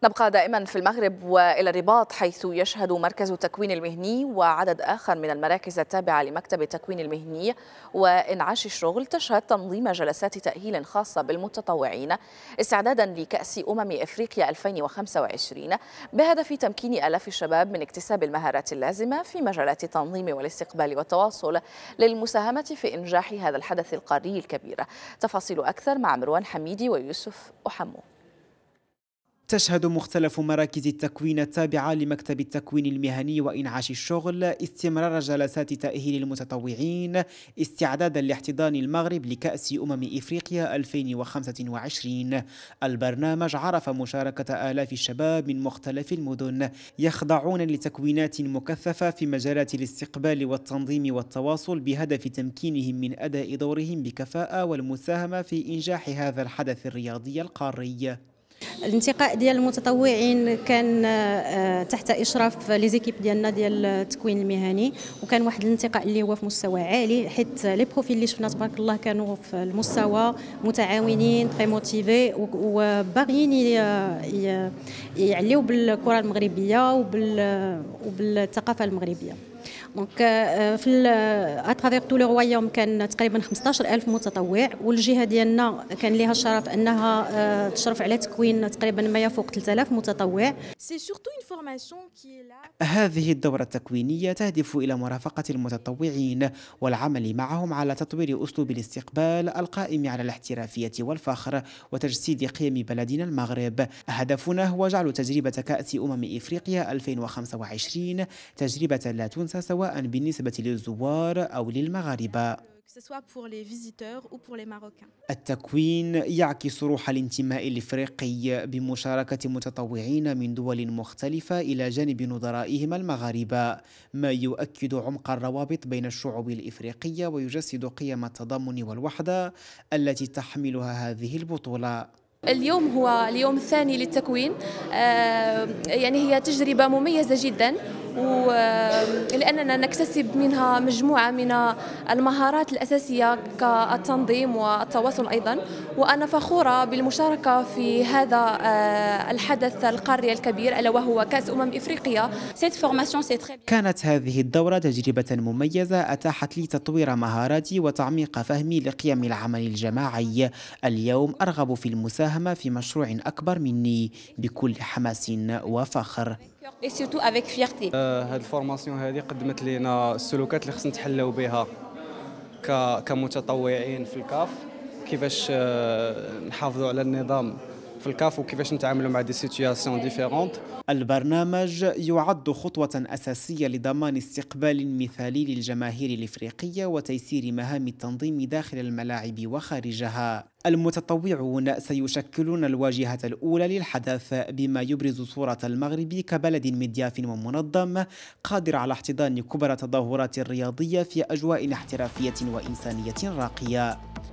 نبقى دائما في المغرب وإلى الرباط، حيث يشهد مركز التكوين المهني وعدد آخر من المراكز التابعة لمكتب التكوين المهني وإنعاش الشغل تشهد تنظيم جلسات تأهيل خاصة بالمتطوعين استعدادا لكأس إفريقيا 2025 بهدف تمكين آلاف الشباب من اكتساب المهارات اللازمة في مجالات التنظيم والاستقبال والتواصل للمساهمة في إنجاح هذا الحدث القاري الكبير. تفاصيل أكثر مع مروان حميدي ويوسف أحمو. تشهد مختلف مراكز التكوين التابعة لمكتب التكوين المهني وإنعاش الشغل استمرار جلسات تأهيل المتطوعين استعدادا لاحتضان المغرب لكأس إفريقيا 2025. البرنامج عرف مشاركة آلاف الشباب من مختلف المدن يخضعون لتكوينات مكثفة في مجالات الاستقبال والتنظيم والتواصل بهدف تمكينهم من أداء دورهم بكفاءة والمساهمة في إنجاح هذا الحدث الرياضي القاري. الانتقاء ديال المتطوعين كان تحت اشراف ليزيكيب ديالنا ديال التكوين المهني، وكان واحد الانتقاء اللي هو في مستوى عالي، حيت لي بروفيل اللي شفنا تبارك الله كانوا في المستوى متعاونين تري موتيفي وباغيين يعليو بالكره المغربيه وبالثقافه المغربيه. دونك في اترافيغ تو لو رويوم كان تقريبا 15000 متطوع، والجهه ديالنا كان لها الشرف انها تشرف على تكوين تقريبا ما يفوق 3000 متطوع. هذه الدورة التكوينية تهدف إلى مرافقة المتطوعين والعمل معهم على تطوير أسلوب الاستقبال القائم على الاحترافية والفخر وتجسيد قيم بلدنا المغرب. هدفنا هو جعل تجربة كأس إفريقيا 2025 تجربة لا تنسى سواء بالنسبة للزوار أو للمغاربة. التكوين يعكس روح الانتماء الإفريقي بمشاركة متطوعين من دول مختلفة إلى جانب نظرائهم المغاربة، ما يؤكد عمق الروابط بين الشعوب الإفريقية ويجسد قيم التضامن والوحدة التي تحملها هذه البطولة. اليوم هو اليوم الثاني للتكوين، يعني هي تجربة مميزة جدا، ولأننا نكتسب منها مجموعة من المهارات الأساسية كالتنظيم والتواصل أيضا، وأنا فخورة بالمشاركة في هذا الحدث القاري الكبير ألا وهو كأس إفريقيا. كانت هذه الدورة تجربة مميزة أتاحت لي تطوير مهاراتي وتعميق فهمي لقيم العمل الجماعي. اليوم أرغب في المساهمة في مشروع أكبر مني بكل حماس وفخر. هذه الفورماسيون هذه قدمت لنا السلوكات اللي خصنا نتحلوا بها كمتطوعين في الكاف، كيفاش نحافظوا على النظام في الكاف وكيفاش نتعاملوا مع دي سيتوياسيون ديفيرونت. البرنامج يعد خطوة أساسية لضمان استقبال مثالي للجماهير الإفريقية وتيسير مهام التنظيم داخل الملاعب وخارجها. المتطوعون سيشكلون الواجهة الأولى للحدث بما يبرز صورة المغرب كبلد مضياف ومنظم قادر على احتضان كبرى التظاهرات الرياضية في أجواء احترافية وإنسانية راقية.